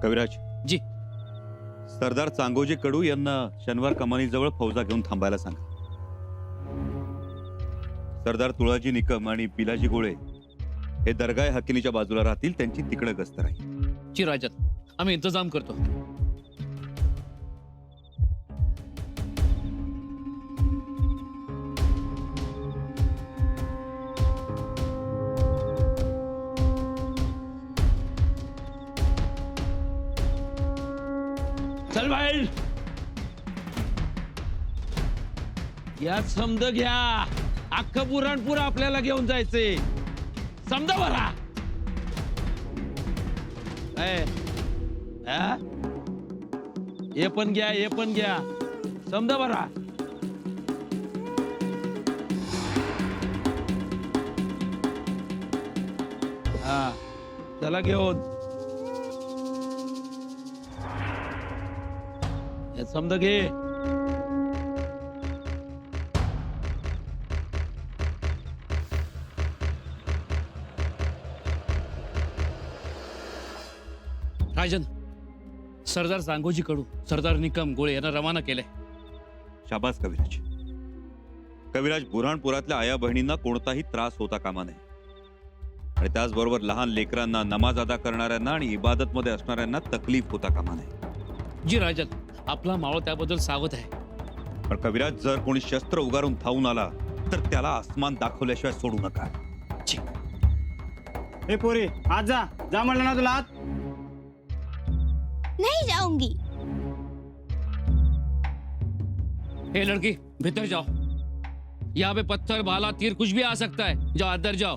कविराज जी. सरदार चांगोजी कडू यांना शनिवार कमानीजवळ फौजा घेऊन थांबायला सांगा. सरदार तुळाजी निकम आणि पिलाजी गोळे हे दरगाह हकिनीच्या बाजूला राहतील. त्यांची तिकडे गस्त राहील. जी राजन, आम्ही इंतजाम करतो. चल बाहेर. या समज घ्या. अख्खं बुराणपूर आपल्याला घेऊन जायचंय. समजा बरा. हे पण घ्या, हे पण घ्या. समजा बरा. हा, चला घेऊन. समजा घे. राजन, सरदार सांगोजी कडू, सरदार निकम गोळे यांना रवाना केले. शाबास कविराज. कविराज, बुऱ्हाणपुरातल्या आया बहिणींना कोणताही त्रास होता कामा नये आणि त्याचबरोबर लहान लेकरांना, नमाज अदा करणाऱ्यांना आणि इबादत मध्ये असणाऱ्यांना तकलीफ होता कामा नये. जी राजन, आपला मावळ त्याबद्दल सावध आहे. पण कविराज, जर कोणी शस्त्र उगारून धावून आला तर त्याला आसमान दाखवल्याशिवाय सोडू नका. ए पोरी, आज जा. जा म्हणलं ना तुला आज. नहीं जाऊंगी. हे लड़की, भीतर जाओ. यहाँ पे पत्थर, भाला, तीर कुछ भी आ सकता है. जाओ अंदर जाओ.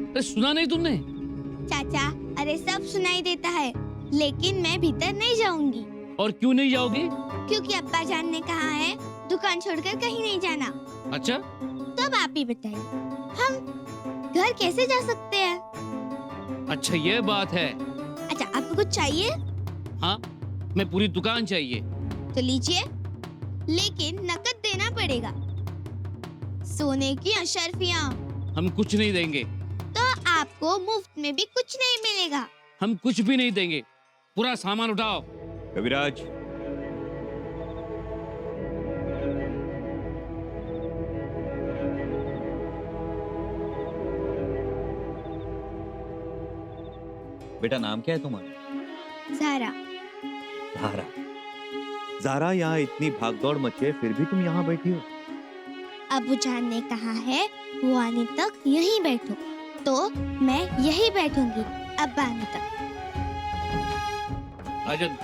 अरे सुना नहीं तुमने? चाचा, अरे सब सुनाई देता है, लेकिन मैं भीतर नहीं जाऊंगी. और क्यों नहीं जाओगी? क्योंकि अब्बा जान ने कहा है दुकान छोड़कर कहीं नहीं जाना. अच्छा, तब आप ही बताइए, हम घर कैसे जा सकते हैं? अच्छा ये बात है. अच्छा, आपको कुछ चाहिए? हाँ, मैं पूरी दुकान चाहिए. तो लीजिए, लेकिन नकद देना पड़ेगा. सोने की अशर्फियाँ. हम कुछ नहीं देंगे. तो आपको मुफ्त में भी कुछ नहीं मिलेगा. हम कुछ भी नहीं देंगे. पूरा सामान उठाओ. कविराज, बेटा नाम क्या है तुम्हारा? ज़ारा. ज़ारा. ज़ारा, यहाँ इतनी भागदौड़ मची है फिर भी तुम यहाँ बैठी हो. अबू जान ने कहा है वो आने तक यहीं बैठो, तो मैं यहीं बैठूंगी अब्बा आने तक. राजन,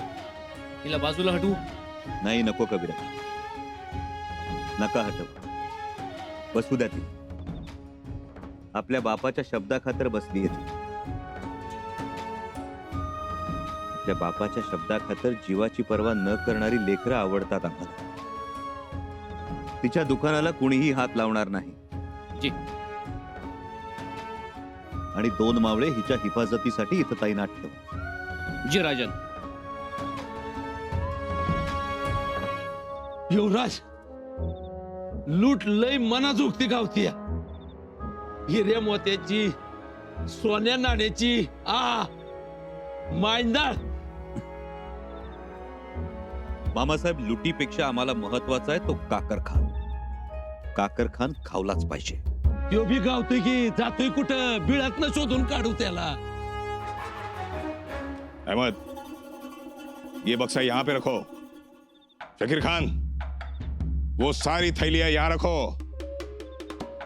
तिला बाजूला हटू. नाही, नको कविराज, नका हटव. बसू द्या ती. आपल्या बापाच्या शब्दाखातर बसली आहे ती. आपल्या बापाच्या शब्दाखातर जीवाची पर्वा न करणारी लेकरं आवडतात आम्हाला. तिच्या दुकानाला कुणीही हात लावणार नाही. जी. आणि 2 मावळे हिच्या हिफाजतीसाठी इथं तैनात ठेवा. जी राजन. युवराज, लूट लय मनाजोगती गावती. हिरे मोत्याची, सोन्या नाण्याची. मांडदार. मामासाहेब, लुटीपेक्षा आम्हाला महत्वाचा आहे तो काकर खान. काकर खान खावलाच पाहिजे. तो भी गावतोय की जातोय कुठं. बिळातनं शोधून काढू त्याला. अहमद, ये बक्सा यहाँ पे रखो. शकीर खान, वो सारी थैलियां यहाँ रखो.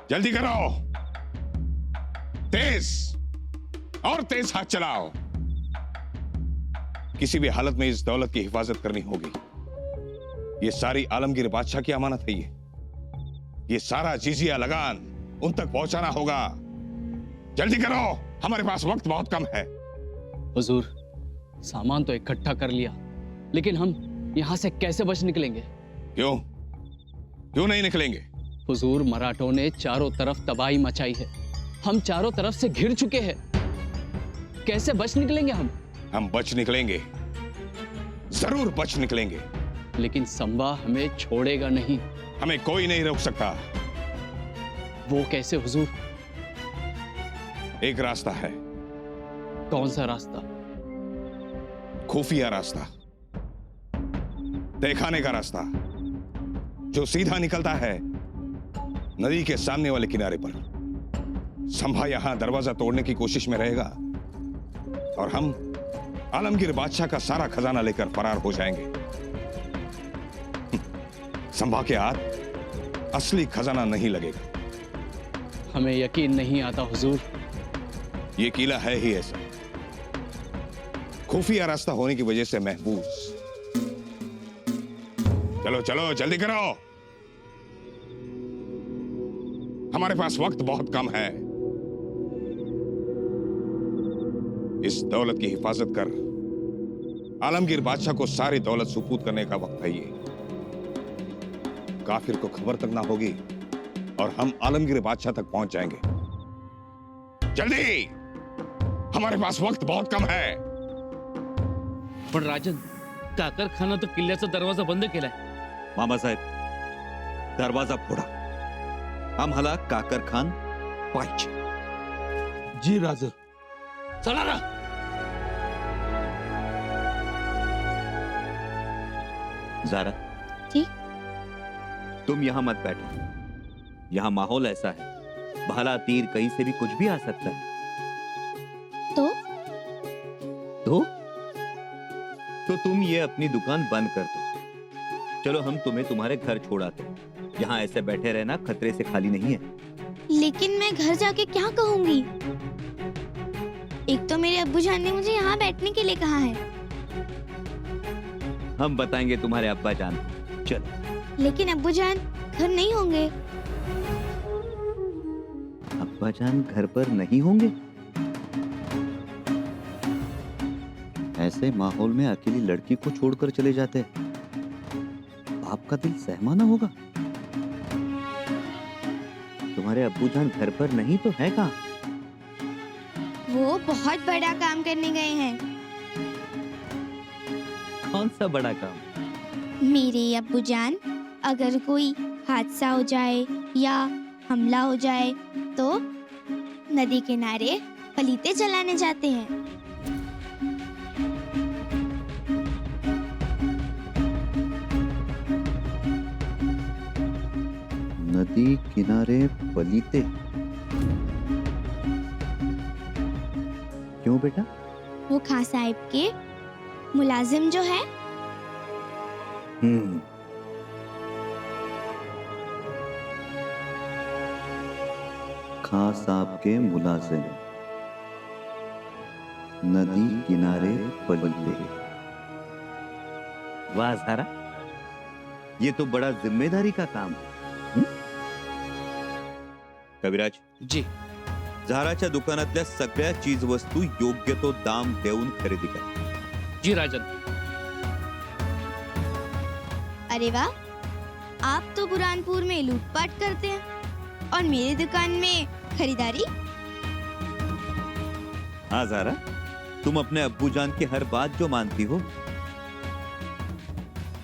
जल्दी करो. तेज और तेज हाथ चलाओ. किसी भी हालत में इस दौलत की हिफाजत करनी होगी. ये सारी आलमगीर बादशाह की अमानत है. ये सारा जिजिया लगान उन तक पहुंचाना होगा. जल्दी करो, हमारे पास वक्त बहुत कम है. हुजूर, सामान तो इकट्ठा कर लिया, लेकिन हम यहाँ से कैसे बच निकलेंगे? क्यों क्यों नहीं निकलेंगे? हुजूर, मराठों ने चारों तरफ तबाही मचाई है. हम चारों तरफ से घिर चुके हैं. कैसे बच निकलेंगे हम? हम बच निकलेंगे, जरूर बच निकलेंगे. लेकिन संबा हमें छोड़ेगा नहीं. हमें कोई नहीं रोक सकता. वो कैसे हुजूर? एक रास्ता है. कौन सा रास्ता? खुफिया रास्ता, तहखाने का रास्ता, जो सीधा निकलता है नदी के सामने वाले किनारे पर। संभा यहां दरवाजा तोड़ने की कोशिश में रहेगा और हम आलमगीर बादशाह का सारा खजाना लेकर फरार हो जाएंगे। संभा के हाथ असली खजाना नहीं लगेगा। हमें यकीन नहीं आता हुजूर। ये किला है ही ऐसा, खुफिया रास्ता होने की वजह से महफूज। चलो चलो जल्दी करो, हमारे पास वक्त बहुत कम है। इस दौलत की हिफाजत कर आलमगीर बादशाह को सारी दौलत सुपूत करने का वक्त है ये। काफिर को खबर तक ना होगी और हम आलमगीर बादशाह तक पहुंच जाएंगे। जल्दी, हमारे पास वक्त बहुत कम है। पण राजन, काकर खाना तर किल्ल्याचा दरवाजा बंद केलाय. मामासाहेब, दरवाजा फोडा. आम्हाला काकर खान पाहिजे. जी राज. चला ना. ज़ारा, जी? तुम यहाँ मत बैठो. यहाँ माहौल ऐसा है, भाला तीर कहीं से भी कुछ भी आ सकता है. तो तुम ये अपनी दुकान बंद कर दो. चलो हम तुम्हें तुम्हारे घर छोड़ाते हैं. यहाँ ऐसे बैठे रहना खतरे से खाली नहीं है. लेकिन मैं घर जाके क्या कहूंगी? एक तो मेरे अब्बू जान ने मुझे यहाँ बैठने के लिए कहा है. हम बताएंगे तुम्हारे अब्बा जान. चलो. लेकिन अब्बू जान घर नहीं होंगे. अब्बा जान घर पर नहीं होंगे? ऐसे माहौल में अकेली लड़की को छोड़कर चले जाते हैं. बाप का दिल सहमा ना होगा. तुम्हारे अब्बू जान घर पर नहीं तो है कहाँ? वो बहुत बड़ा काम करने गए हैं. कौन सा बड़ा काम? मेरे अब्बू जान अगर कोई हादसा हो जाए या हमला हो जाए तो नदी किनारे पलीते जलाने जाते हैं. नदी किनारे पलीते. क्यों बेटा? वो खां साहिब के मुलाजिम जो है. खां साहब के मुलाजिम, नदी किनारे पलीते. वाह ज़ारा, ये तो बड़ा जिम्मेदारी का काम है. कविराज जी. झाराच्या दुकानातल्या सगळ्या चीज वस्तू योग्य तो दाम देऊन खरेदी कर. जी राजन. अरे वाह, आप तो बुरहानपुर में लूटपाट करते हैं और मेरी दुकान में खरीदारी. हाँ ज़ारा, तुम अपने अब्बू जान की हर बात जो मानती हो,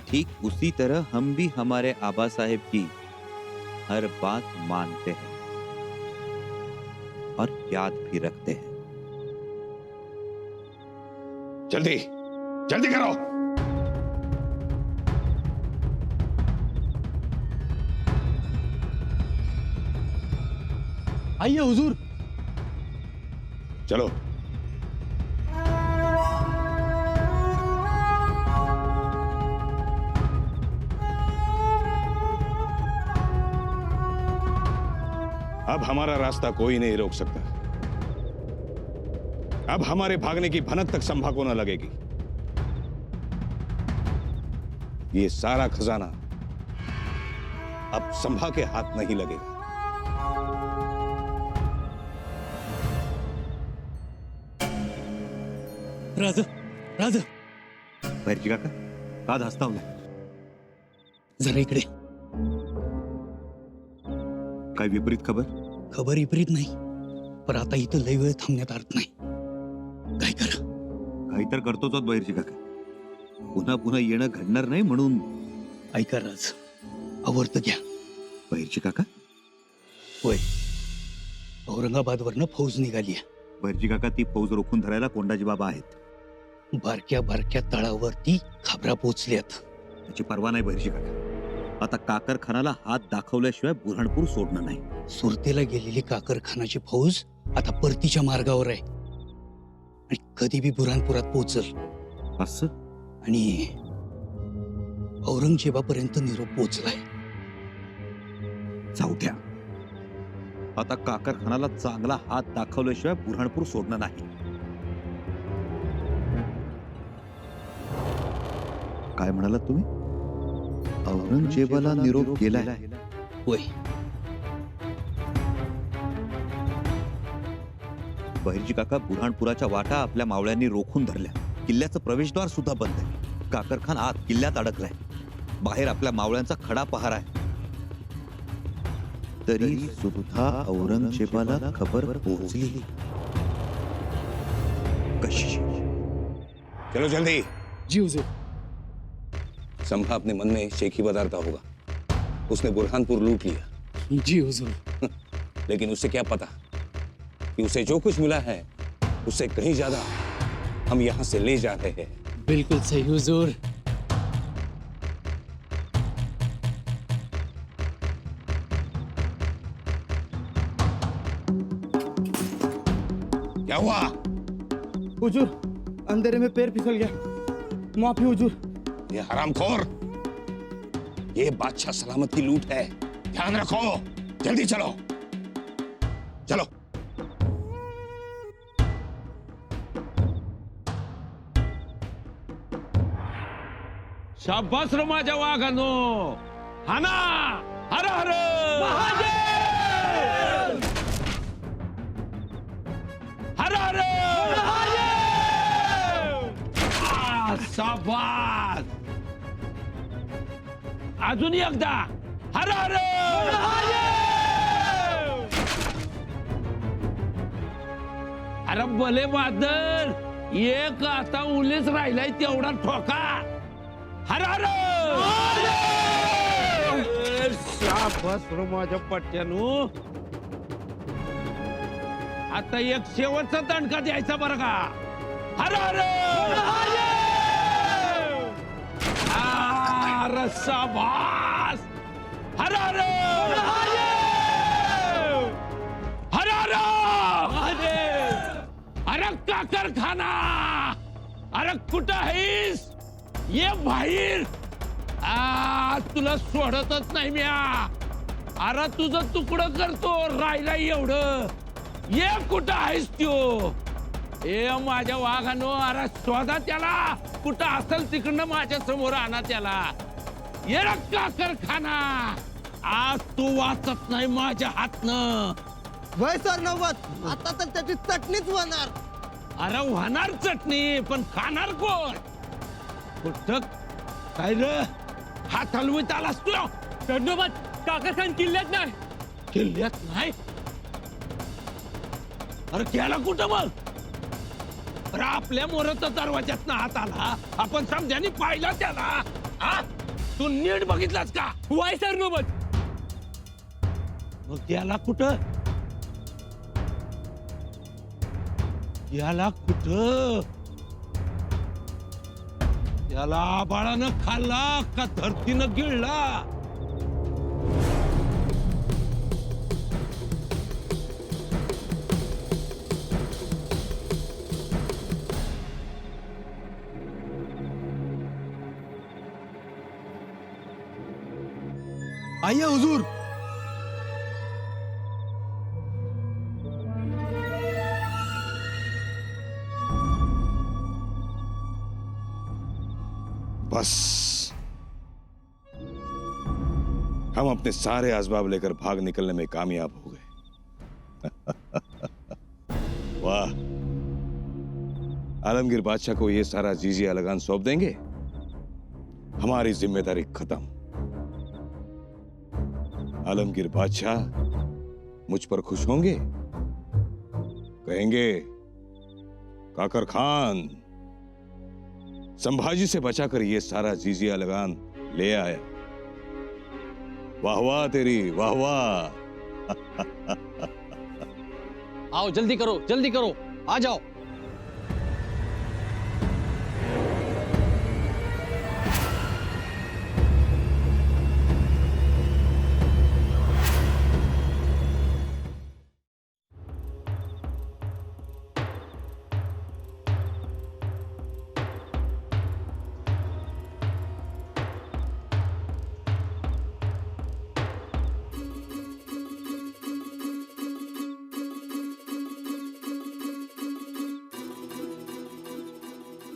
ठीक उसी तरह हम भी हमारे आबा साहेब की हर बात मानते हैं और याद भी रखते हैं. जल्दी जल्दी करो. आइए हुजूर. चलो. अब हमारा रास्ता कोई नहीं रोक सकता. अब हमारे भागने की भनक तक संभा को न लगेगी. ये सारा खजाना अब संभा के हाथ नहीं लगेगा. राजा, राजा, बैरजी काका, का धास्ता हूं? जरा इकडे. काय विपरीत खबर? खबर विपरीत नाही, पण आता इथं लय वेळ थांबण्यात अर्थ नाही. काय करा? काही तर करतोच आहोत बैरजी काका. पुन्हा पुन्हा येणं घडणार नाही म्हणून. ऐका राज, आवर्त घ्या. बैरजी काका, होय, औरंगाबादवरनं फौज निघाली. भैरजी काका ती फौज रोखून धरायला कोंडाजी बाबा आहेत. बारक्या बारक्या तळावरती खबरा पोचल्यात. त्याची पर्वा नाही भैरजी काका. आता काकर खानाला हात दाखवल्याशिवाय बुऱ्हाणपूर सोडणं नाही. सुरतेला गेलेली काकरखानाची फौज आता परतीच्या मार्गावर आहे आणि कधी बी बुऱ्हाणपुरात पोहोचल. असं आणि औरंगजेबापर्यंत निरोप पोहोचलाय. जाऊ द्या. आता काकर खानाला चांगला हात दाखवल्याशिवाय बुऱ्हाणपूर सोडणं नाही. काय म्हणालात तुम्ही? औरंगजेबाला निरोप गेलाय? होय, बहिर्जी काका, बुऱ्हाणपुराच्या वाटा आपल्या मावळ्यांनी रोखून धरल्या. किल्ल्याचं प्रवेशद्वार सुद्धा बंद आहे. काकर खान आत किल्ल्यात अडकलाय. बाहेर आपल्या मावळ्यांचा खडा पहार आहे. तरी सुद्धा औरंगजेबाला खबर पोहोचली कशी? चलो जल्दी. जी हुजूर. संभा अपने मन में शेख ही बदारता होगा. उसने बुरहानपुर लूट लिया. जी हुजूर. लेकिन उसे क्या पता कि उसे जो कुछ मिला है उससे कहीं ज्यादा हम यहाँ से ले जा रहे हैं. बिल्कुल सही हुजूर. क्या हुआ? हुजूर, अंधेरे में पैर फिसल गया. माफी हुजूर. ये हरामखोर, ये बादशाह सलामत की लूट है. ध्यान रखो. जल्दी चलो. चलो. शाबास रे माझ्या वाघानो. हाना. हर हर महादेव. हर हर महादेव. शाबास. अजून एकदा. हर हर महादेव. अरे भले बादल, एक आता उलेच राहिलाय तेवढा ठोका. हर हर शाबास रे माझ्या पट्ट्यानो. आता एक शेवटचा दणका द्यायचा बरं का. हर हर अरे शाबास. हर हर हर हर अरे काकर खाना, अरे कुठं आहेस? ये बाहेर. तुला सोडतच नाही म्या. अरे तुझं तुकडं करतो राहिला एवढं. ये कुठं आहेस त्यो? ए माझ्या वाघानो, अरे शोधा त्याला. कुठं असेल तिकडनं माझ्या समोर आणा त्याला. ये रे काकर खाना, आज तू वाचत नाही माझ्या हातनं. वय सर नव्वद. आता तर त्याची चटणीच होणार. अरे होणार चटणी, पण खाणार कोण? कुठं काय रे? हात हलवीत आलास तू? धन्यवाद. काकर खान किल्ल्यात नाही. किल्ल्यात नाही? अरे गेला कुठं मग? अरे आपल्या मोरचा दरवाज्यात हात आला. आपण समजाने पाहिला त्याला. हा? तू नीट बघितलास का? वाय सर नोबत. मग गेला कुठं? याला कुठं? याला आबाळानं खाल्ला का धरतीनं गिळला? आइए हुजूर. बस हम अपने सारे असबाब लेकर भाग निकलने में कामयाब हो गए. वाह, आलमगीर बादशाह को ये सारा जीजिया लगान सौंप देंगे. हमारी जिम्मेदारी खत्म. आलमगीर बादशाह मुझ पर खुश होंगे. कहेंगे काकर खान संभाजी से बचाकर ये सारा जीजिया लगान ले आया. वाह वाह तेरी, वाह वाह. आओ जल्दी करो, जल्दी करो. आ जाओ।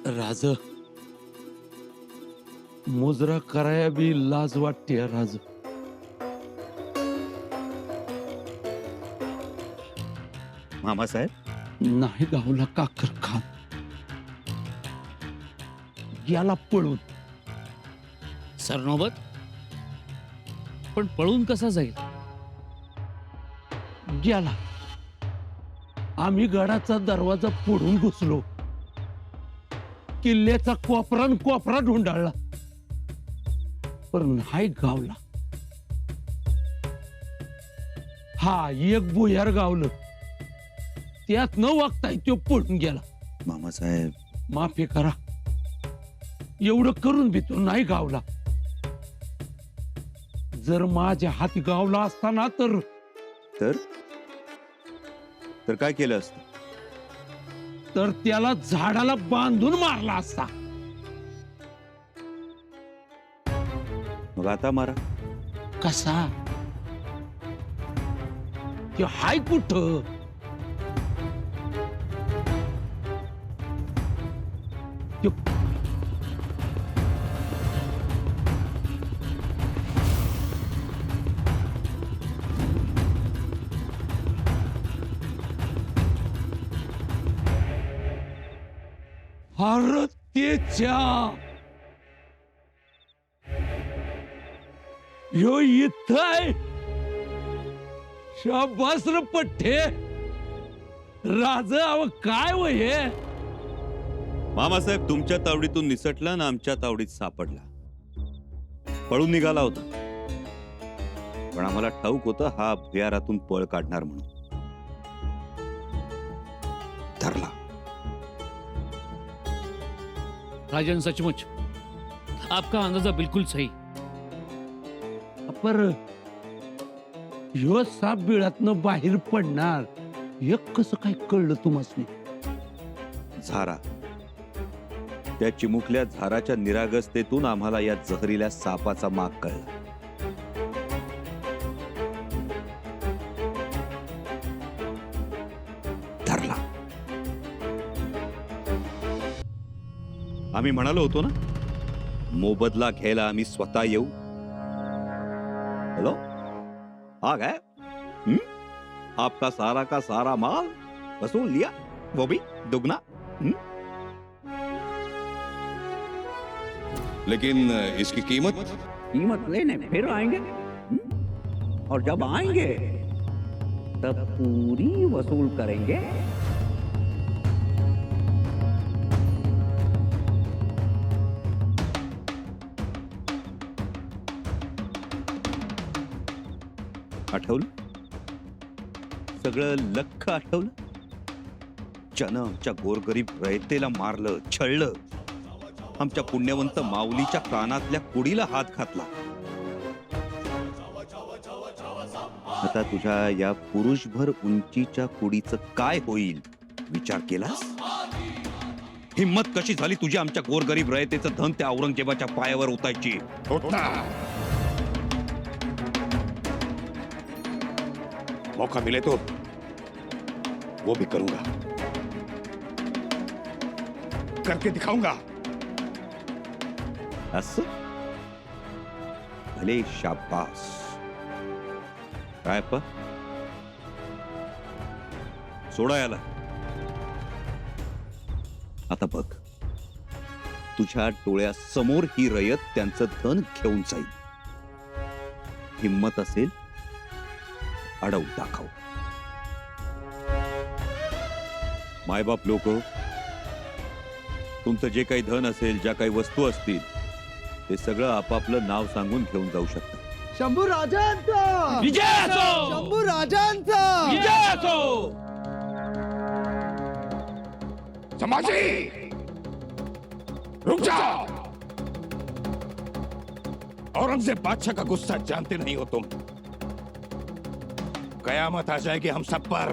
राज मुजरा कराया बी लाज वाटते राज. मामासाहेब नाही गावला काकर खान गेला पळून. सरनोबत पण पळून कसा जाईल? गेला. आम्ही गडाचा दरवाजा फोडून घुसलो. किल्ल्याचा कोपरा न कोपरा ढुंडाळला पण नाही गावला. हा एक भुयार गावलं त्यात न वागताय तो पळून गेला. मामासाहेब माफी करा एवढं करून बी तो नाही गावला. जर माझ्या हाती गावला असताना तर तर तर काय केलं असतं? तर त्याला झाडाला बांधून मारला असता. मग आता मारा. कसा तो हाय कुठं? त्यो अरे त्याच्या ह्यो इथं आहे. शाबास रे पठ्ठे. राज अव काय वय हे? मामासाहेब तुमच्या तावडीतून निसटला ना आमच्या तावडीत सापडला. पळून निघाला होता पण आम्हाला ठाऊक होतं हा भुयारातून पळ काढणार म्हणून. धरला. राजन सचमुच आपका अंदाजा बिल्कुल सही. पर ह्यो साप बिळातनं बाहेर पडणार हे कसं काय कळलं तुम्हाला? झारा त्या चिमुकल्या झाराच्या निरागसतेतून आम्हाला या जहरील्या सापाचा माग कळला. धरला. आम्ही म्हणालो होतो ना मोबदला घ्यायला आम्ही स्वतः येऊ. हेलो आ गए. आपका सारा का सारा माल वसूल लिया वो भी दुगना. लेकिन इसकी कीमत कीमत लेने फिर आएंगे और जब आएंगे तब पूरी वसूल करेंगे. आठवलं सगळं लख आठवलं. ज्यानं आमच्या गोरगरीब रयतेला मारलं छळलं. आमच्या पुण्यवंत माऊलीच्या कानातल्या कुडीला हात घातला. आता तुझ्या या पुरुषभर उंचीच्या कुडीचं काय होईल विचार केलास? हिम्मत कशी झाली तुझी आमच्या गोरगरीब रयतेचं धन त्या औरंगजेबाच्या पायावर ओतायची? मौका मिले तो वो भी करूंगा, करके दिखाऊंगा. असं भले शाबास. काय प सोडा याला. आता बघ तुझ्या डोळ्यासमोर ही रयत त्यांचं धन घेऊन जाईल. हिम्मत असेल अडवून दाखव. मायबाप लोक तुमचं जे काही धन असेल ज्या काही वस्तू असतील ते सगळं आपापलं नाव सांगून घेऊन जाऊ शकतात. शंभू राजांचा विजय असो. शंभू राजांचा विजय असो. समाजी, रुक जाओ। औरंगजेब बादशाह का गुस्सा जानते नहीं हो तुम। कयामत आ जाएगी हम सब पर।